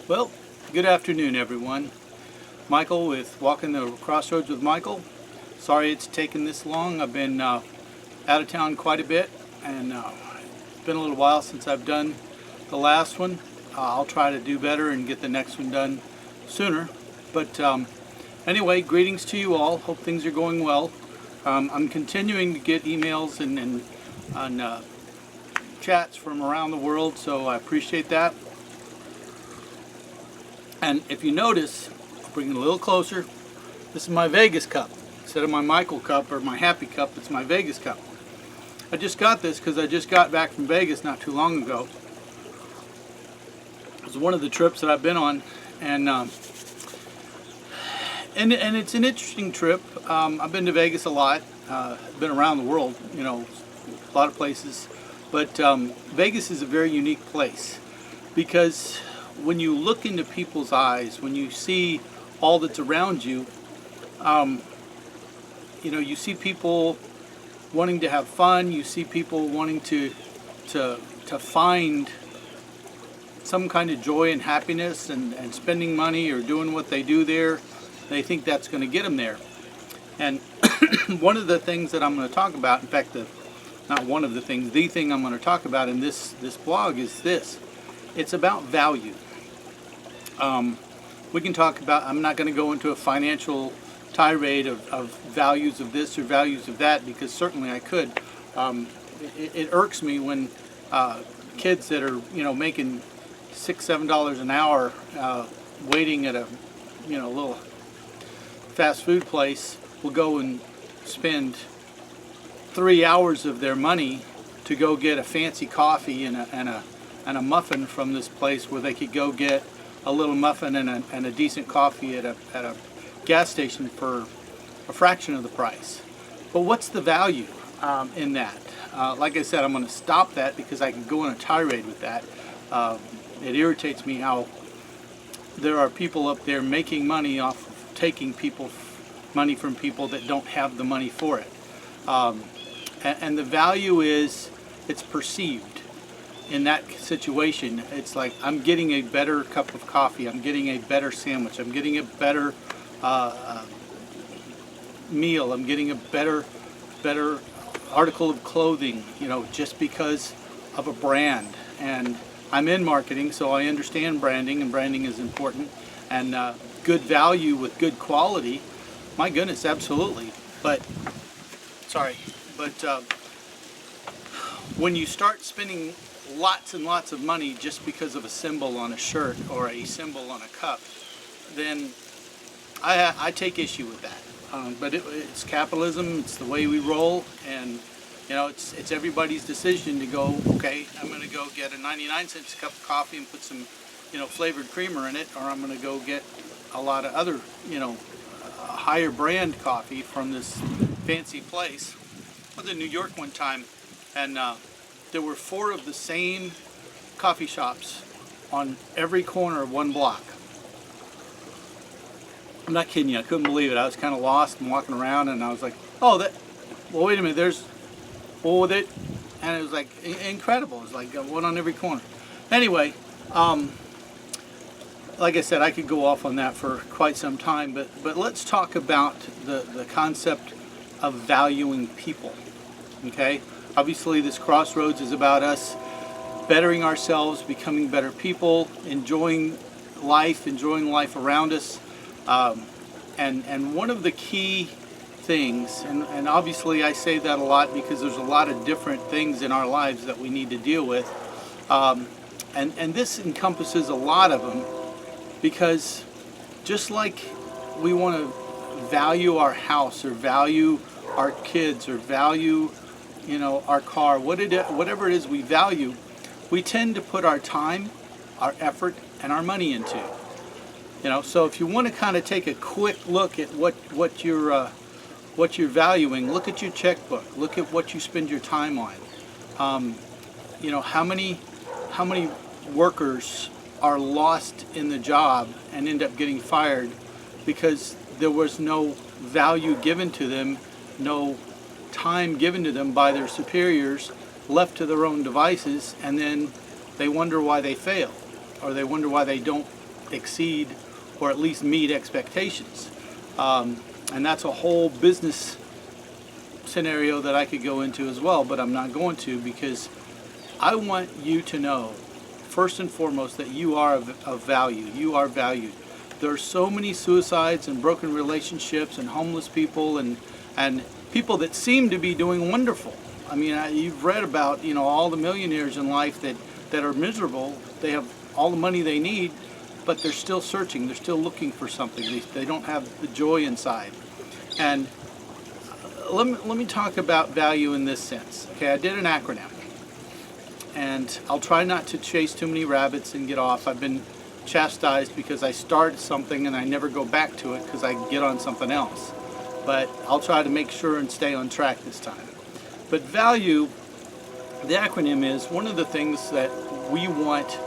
Well, good afternoon, everyone. Michael with Walking the Crossroads with Michael. Sorry it's taken this long. I've been out of town quite a bit, and it's been a little while since I've done the last one. I'll try to do better and get the next one done sooner. But anyway, greetings to you all. Hope things are going well. I'm continuing to get emails and chats from around the world, so I appreciate that. And if you notice, I'll bring it a little closer. This is my Vegas cup. Instead of my Michael cup or my Happy cup, it's my Vegas cup. I just got this because I just got back from Vegas not too long ago. It was one of the trips that I've been on, and it's an interesting trip. I've been to Vegas a lot. Been around the world, a lot of places. But Vegas is a very unique place because when you look into people's eyes, when you see all that's around you, you see people wanting to have fun. You see people wanting to find some kind of joy and happiness and spending money or doing what they do there. They think that's going to get them there. And one of the things that I'm going to talk about, in fact, not one of the things, the thing I'm going to talk about in this blog is this. It's about value. We can talk about, I'm not going to go into a financial tirade of values of this or values of that, because certainly I could. It irks me when kids that are, making $6-7 an hour waiting at a, little fast food place will go and spend 3 hours of their money to go get a fancy coffee and a muffin from this place where they could go get a little muffin and a decent coffee at a gas station for a fraction of the price. But what's the value in that? Like I said, I'm going to stop that because I can go on a tirade with that. It irritates me how there are people up there making money off of taking money from people that don't have the money for it. And the value is, it's perceived. In that situation, it's like I'm getting a better cup of coffee, I'm getting a better sandwich, I'm getting a better meal, I'm getting a better article of clothing, just because of a brand. And I'm in marketing, so I understand branding, and branding is important. And good value with good quality, my goodness, absolutely. But when you start spending lots and lots of money just because of a symbol on a shirt or a symbol on a cup, then I take issue with that. But it's capitalism, it's the way we roll, and it's everybody's decision to go, okay, I'm going to go get a 99-cent cup of coffee and put some flavored creamer in it, or I'm going to go get a lot of other higher brand coffee from this fancy place. I was in New York one time, and there were 4 of the same coffee shops on every corner of one block. I'm not kidding you, I couldn't believe it. I was kind of lost and walking around, and I was like, wait a minute, and it was like incredible. It was like one on every corner. Anyway, like I said, I could go off on that for quite some time, but let's talk about the concept of valuing people, okay? Obviously, this Crossroads is about us bettering ourselves, becoming better people, enjoying life around us. And one of the key things, and obviously I say that a lot because there's a lot of different things in our lives that we need to deal with. And this encompasses a lot of them, because just like we want to value our house or value our kids or value our car, whatever it is we value, we tend to put our time, our effort, and our money into. So if you want to kind of take a quick look at what you're valuing, look at your checkbook, look at what you spend your time on. How many workers are lost in the job and end up getting fired because there was no value given to them, no time given to them by their superiors, left to their own devices, and then they wonder why they fail, or they wonder why they don't exceed or at least meet expectations. And that's a whole business scenario that I could go into as well, but I'm not going to, because I want you to know, first and foremost, that you are of value. You are valued. There are so many suicides and broken relationships and homeless people and people that seem to be doing wonderful. I mean, you've read about, all the millionaires in life that are miserable. They have all the money they need, but they're still searching. They're still looking for something. They don't have the joy inside. And let me talk about value in this sense. Okay, I did an acronym. And I'll try not to chase too many rabbits and get off. I've been chastised because I start something and I never go back to it because I get on something else. But I'll try to make sure and stay on track this time. But value, the acronym is one of the things that we want,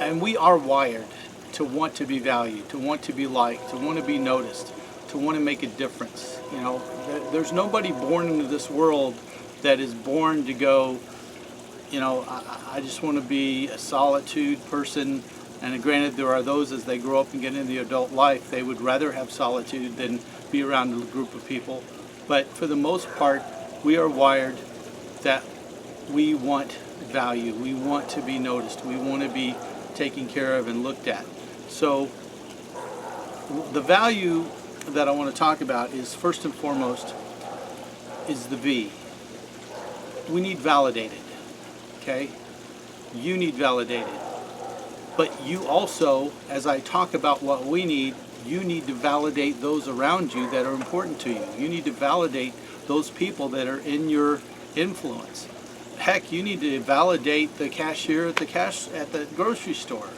and we are wired to want to be valued, to want to be liked, to want to be noticed, to want to make a difference. There's nobody born into this world that is born to go, I just want to be a solitude person. And granted, there are those as they grow up and get into the adult life, they would rather have solitude than be around a group of people. But for the most part, we are wired that we want value. We want to be noticed. We want to be taken care of and looked at. So the value that I want to talk about is, first and foremost, is the V. We need validated. Okay? You need validated. But you also, as I talk about what we need, you need to validate those around you that are important to you. You need to validate those people that are in your influence. Heck, you need to validate the cashier at the grocery store.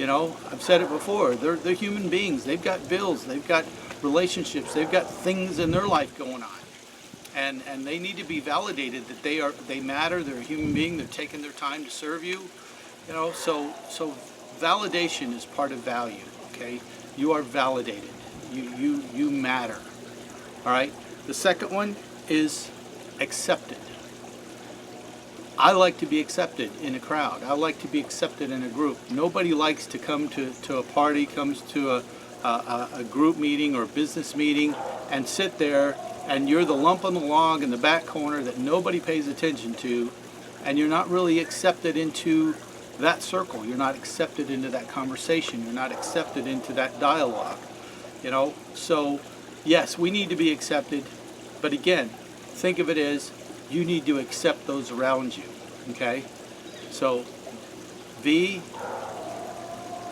I've said it before. They're human beings. They've got bills. They've got relationships. They've got things in their life going on. And they need to be validated that they matter. They're a human being. They're taking their time to serve you. So validation is part of value. Okay, you are validated. You matter. All right. The second one is accepted. I like to be accepted in a crowd. I like to be accepted in a group. Nobody likes to come to a party, comes to a group meeting or business meeting and sit there and you're the lump on the log in the back corner that nobody pays attention to, and you're not really accepted into that circle. You're not accepted into that conversation. You're not accepted into that dialogue. So yes, we need to be accepted, but again, think of it as you need to accept those around you. Okay? So V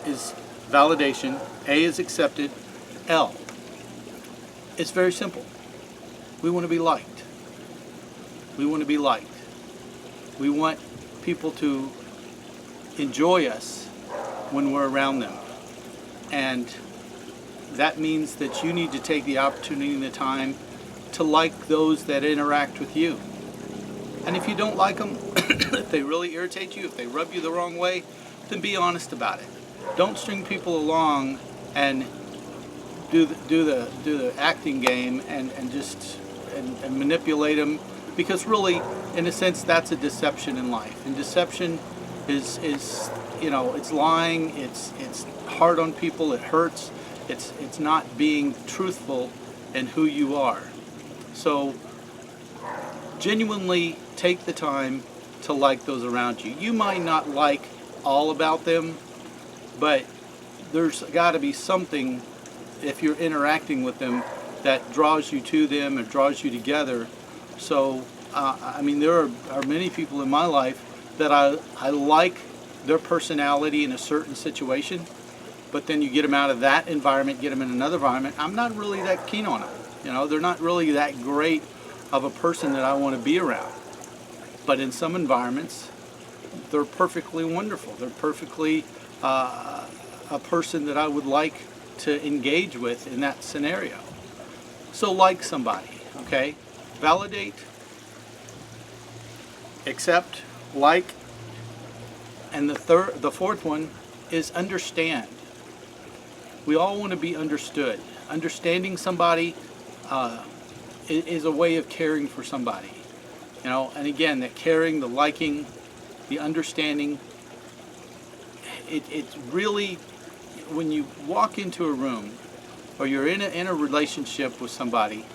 is validation, A is accepted, L. It's very simple. We want to be liked. We want to be liked. We want people to enjoy us when we're around them. And that means that you need to take the opportunity and the time to like those that interact with you. And if you don't like them, if they really irritate you, if they rub you the wrong way, then be honest about it. Don't string people along and do the acting game and manipulate them, because really, in a sense, that's a deception in life. And deception is it's lying. It's hard on people. It hurts. It's not being truthful in who you are. So genuinely take the time to like those around you. You might not like all about them, but there's got to be something, if you're interacting with them, that draws you to them and draws you together. So there are many people in my life that I like their personality in a certain situation, but then you get them out of that environment, get them in another environment, I'm not really that keen on them. They're not really that great of a person that I want to be around. But in some environments, they're perfectly wonderful. They're perfectly a person that I would like to engage with in that scenario. So like somebody, okay? Validate, accept, like, and the fourth one is understand. We all want to be understood. Understanding somebody is a way of caring for somebody. And again, that caring, the liking, the understanding, it's really, when you walk into a room or you're in a relationship with somebody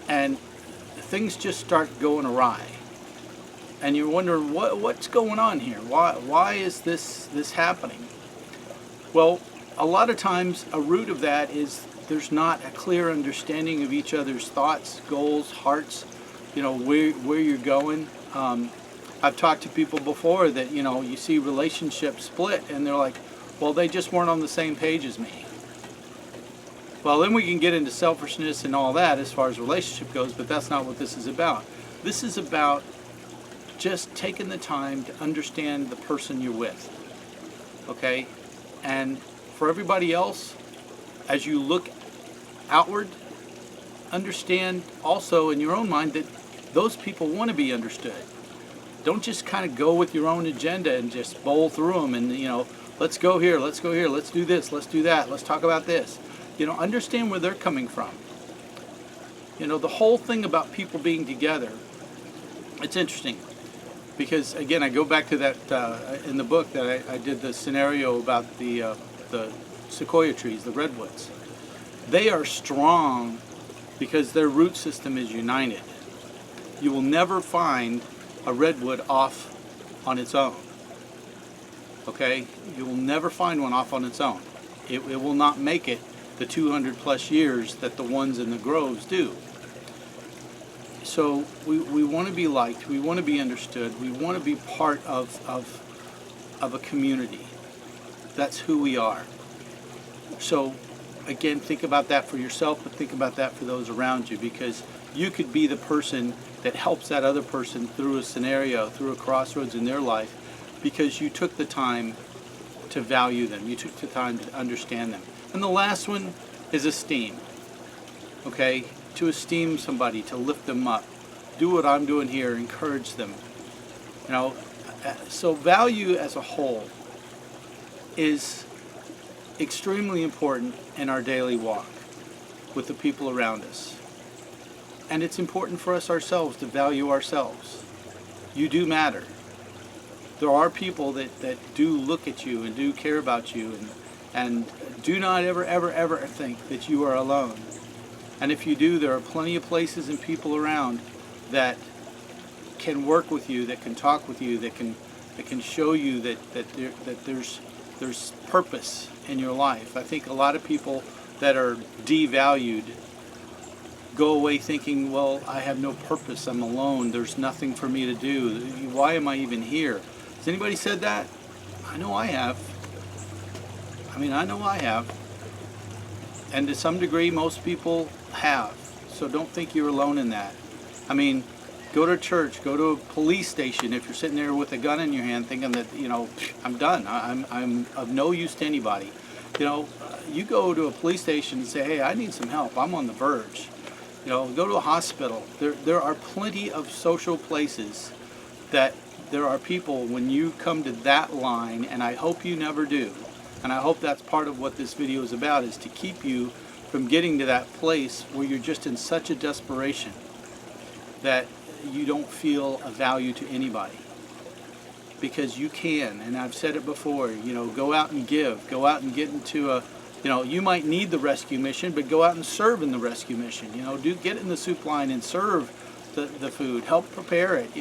and things just start going awry and you're wondering what's going on here? Why is this happening? Well, a lot of times a root of that is there's not a clear understanding of each other's thoughts, goals, hearts, where you're going. I've talked to people before that, you see relationships split and they're like, well, they just weren't on the same page as me. Well, then we can get into selfishness and all that as far as relationship goes, but that's not what this is about. This is about just taking the time to understand the person you're with, okay? And for everybody else, as you look outward, understand also in your own mind that those people want to be understood. Don't just kind of go with your own agenda and just bowl through them and, let's go here, let's go here, let's do this, let's do that, let's talk about this. Understand where they're coming from. The whole thing about people being together, it's interesting because, again, I go back to that in the book that I did the scenario about the sequoia trees, the redwoods. They are strong because their root system is united. You will never find a redwood off on its own. Okay? You will never find one off on its own. It will not make it the 200 plus years that the ones in the groves do. So we want to be liked, we want to be understood, we want to be part of a community. That's who we are. So again, think about that for yourself, but think about that for those around you, because you could be the person that helps that other person through a scenario, through a crossroads in their life, because you took the time to value them, you took the time to understand them. And the last one is esteem. Okay? To esteem somebody, to lift them up. Do what I'm doing here, encourage them. So value as a whole is extremely important in our daily walk with the people around us. And it's important for us ourselves to value ourselves. You do matter. There are people that do look at you and do care about you and do not ever think that you are alone. And if you do, there are plenty of places and people around that can work with you, that can talk with you, that can show you that there's purpose in your life. I think a lot of people that are devalued go away thinking, well, I have no purpose, I'm alone, there's nothing for me to do, why am I even here? Has anybody said that? I know I have. I know I have. And to some degree, most people have. So don't think you're alone in that. Go to church, go to a police station if you're sitting there with a gun in your hand thinking that, I'm done. I'm of no use to anybody. You go to a police station and say, hey, I need some help. I'm on the verge. Go to a hospital. There are plenty of social places that there are people, when you come to that line, and I hope you never do, and I hope that's part of what this video is about, is to keep you from getting to that place where you're just in such a desperation that you don't feel a value to anybody. Because you can, and I've said it before, go out and give, go out and get into you might need the rescue mission, but go out and serve in the rescue mission. Get in the soup line and serve the food, help prepare it,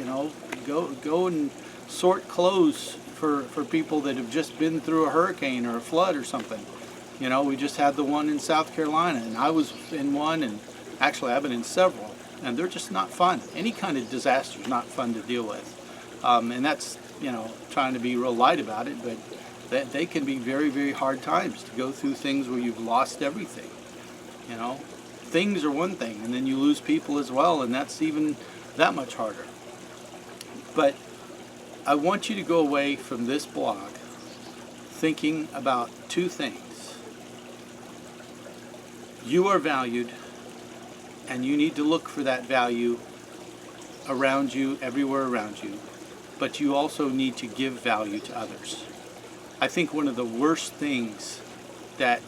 go and sort clothes for people that have just been through a hurricane or a flood or something. We just had the one in South Carolina, and I was in one, and actually I've been in several, and they're just not fun. Any kind of disaster is not fun to deal with. And that's, trying to be real light about it, but they can be very, very hard times to go through things where you've lost everything. Things are one thing, and then you lose people as well, and that's even that much harder. But I want you to go away from this blog thinking about two things. You are valued, and you need to look for that value around you, everywhere around you. But you also need to give value to others. I think one of the worst things that,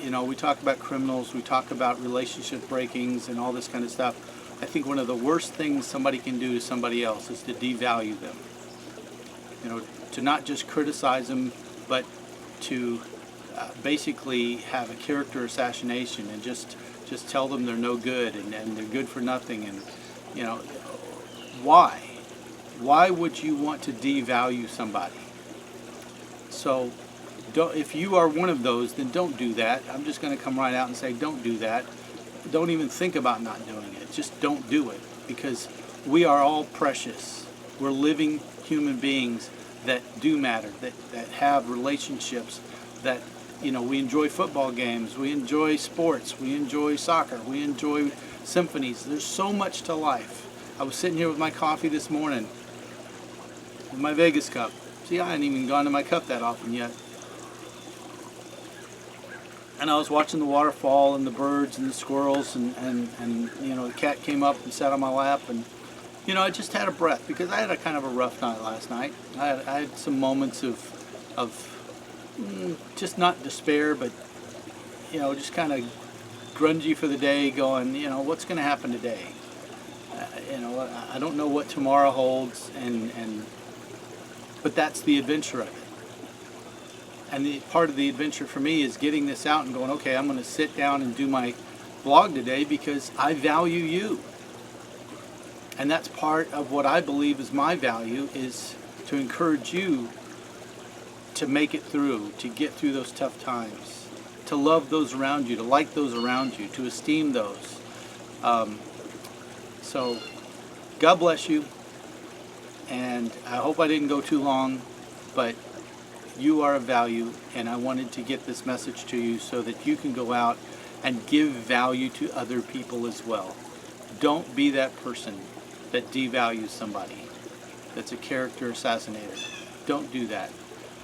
we talk about criminals, we talk about relationship breakings and all this kind of stuff. I think one of the worst things somebody can do to somebody else is to devalue them. To not just criticize them, but to basically have a character assassination and just tell them they're no good and they're good for nothing. And you know, why? Why would you want to devalue somebody? So if you are one of those, then don't do that. I'm just going to come right out and say, don't do that. Don't even think about not doing it. Just don't do it, because we are all precious. We're living human beings that do matter, that have relationships, that, you know, we enjoy football games, we enjoy sports, we enjoy soccer, we enjoy symphonies. There's so much to life. I was sitting here with my coffee this morning, with my Vegas cup. See, I hadn't even gone to my cup that often yet. And I was watching the waterfall and the birds and the squirrels and you know, the cat came up and sat on my lap, and you know, I just had a breath because I had a kind of a rough night last night. I had some moments of just not despair, but you know, just kind of grungy for the day, going, you know, what's going to happen today? You know, I don't know what tomorrow holds, but that's the adventure of it. And the part of the adventure for me is getting this out and going, okay, I'm going to sit down and do my blog today because I value you. And that's part of what I believe is my value, is to encourage you to make it through, to get through those tough times, to love those around you, to like those around you, to esteem those. So God bless you. And I hope I didn't go too long, but you are of value, and I wanted to get this message to you so that you can go out and give value to other people as well. Don't be that person that devalues somebody, that's a character assassinator. Don't do that.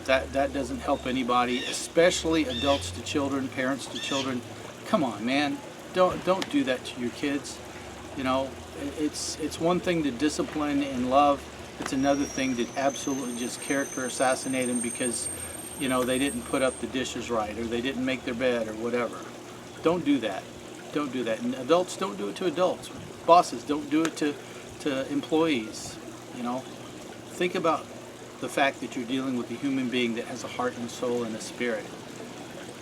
That doesn't help anybody, especially adults to children, parents to children. Come on, man. Don't do that to your kids. You know, it's one thing to discipline and love. It's another thing to absolutely just character assassinate them because, you know, they didn't put up the dishes right, or they didn't make their bed, or whatever. Don't do that. Don't do that. And adults, don't do it to adults. Bosses, don't do it to employees. You know, think about the fact that you're dealing with a human being that has a heart and soul and a spirit.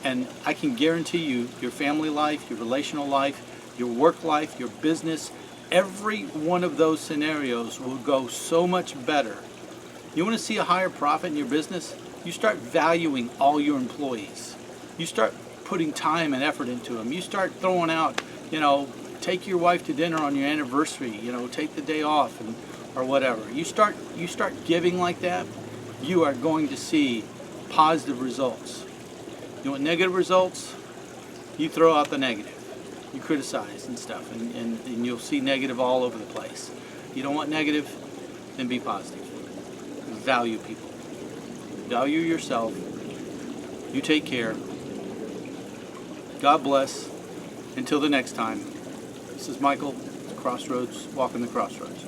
And I can guarantee you, your family life, your relational life, your work life, your business, every one of those scenarios will go so much better. You want to see a higher profit in your business? You start valuing all your employees. You start putting time and effort into them. You start throwing out, you know, take your wife to dinner on your anniversary, you know, take the day off, and or whatever. You start giving like that, you are going to see positive results. You want negative results? You throw out the negative. You criticize and stuff, and you'll see negative all over the place. You don't want negative, then be positive. Value people. Value yourself. You take care. God bless. Until the next time. This is Michael, Crossroads, walking the Crossroads.